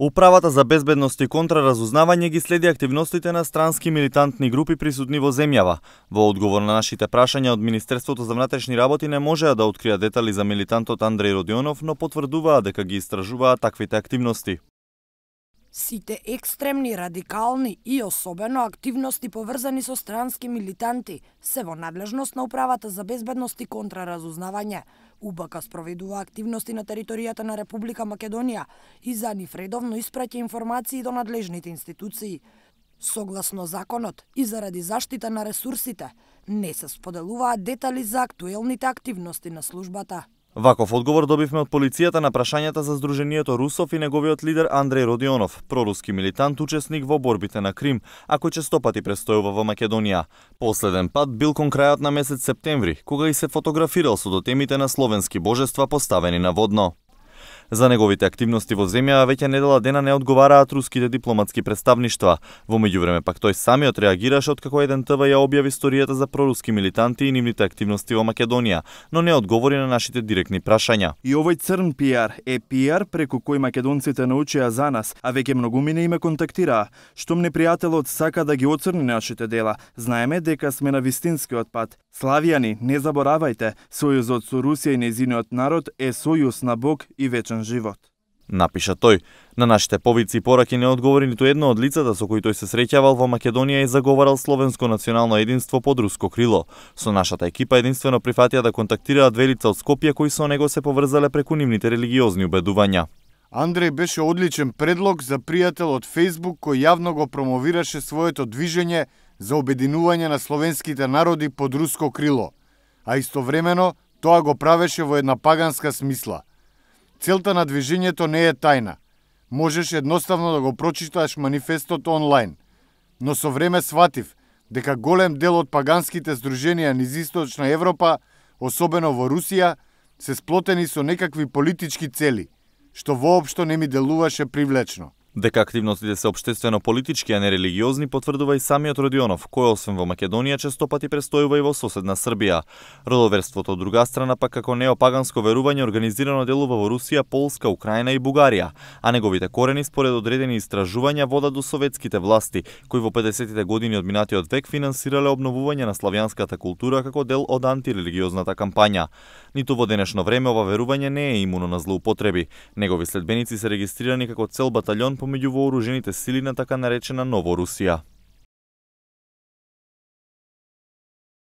Управата за безбедност и контраразузнавање ги следи активностите на странски милитантни групи присутни во земјава. Во одговор на нашите прашања од Министерството за внатрешни работи не можеа да откријат детали за милитантот Андреј Родионов, но потврдуваа дека ги истражуваат таквите активности. Сите екстремни, радикални и особено активности поврзани со странски милитанти се во надлежност на Управата за безбедност и контраразузнавање. УБК спроведува активности на територијата на Република Македонија и за нив редовно испраќа информации до надлежните институции. Согласно законот и заради заштита на ресурсите, не се споделуваат детали за актуелните активности на службата. Ваков одговор добивме од полицијата на прашањата за Сдруженијето Русов и неговиот лидер Андреј Родионов, проруски милитант учесник во борбите на Крим, а кој честопати престојува во Македонија. Последен пат бил кон крајот на месец септември, кога и се фотографирал со дотемите на словенски божества поставени на водно. За неговите активности во земја веќе недела дена не одговараат руските дипломатски представништва. Во меѓувреме пак тој самиот реагираше откако еден ТВ ја објави историјата за проруски милитанти и нивните активности во Македонија, но не одговори на нашите директни прашања. И овој црн пиар е пиар преку кој македонците научија за нас, а веќе многумина ме контактираа. Штом непријателот сака да ги оцрни нашите дела, знаеме дека сме на вистинскиот пат. Славјани, не заборавајте, сојузот со Русија и нејзиниот народ е сојуз на Бог и вечен живот. Напиша тој. На нашите повици и пораки не одговори ниту едно од лицата со кои тој се среќавал во Македонија и заговарал словенско национално единство под руско крило. Со нашата екипа единствено прифатија да контактираат две лица од Скопје кои со него се поврзале преку нивните религиозни убедувања. Андреј беше одличен предлог за пријател од Facebook кој јавно го промовираше своето движење за обединување на словенските народи под руско крило, а истовремено тоа го правеше во една паганска смисла. Целта на движењето не е тајна. Можеш едноставно да го прочиташ манифестот онлайн. Но со време сватив дека голем дел од паганските здруженија низ Источна Европа, особено во Русија, се сплотени со некакви политички цели, што воопшто не ми делуваше привлечно. Дека активностите се општествено-политички, а не религиозни, потврдува и самиот Родионов, кој освен во Македонија честопати престојува и во соседна Србија. Родоверството од друга страна пак како неопаганско верување организирано делува во Русија, Полска, Украина и Бугарија, а неговите корени според одредени истражувања водат до советските власти, кои во 50-тите години од минатиот век финансирале обновување на славјанската култура како дел од антирелигиозната кампања. Ниту во денешно време ова верување не е имуно на злоупотреби. Негови следбеници се регистрирани како цел батальон помеѓу вооружените сили на така наречена Новорусија.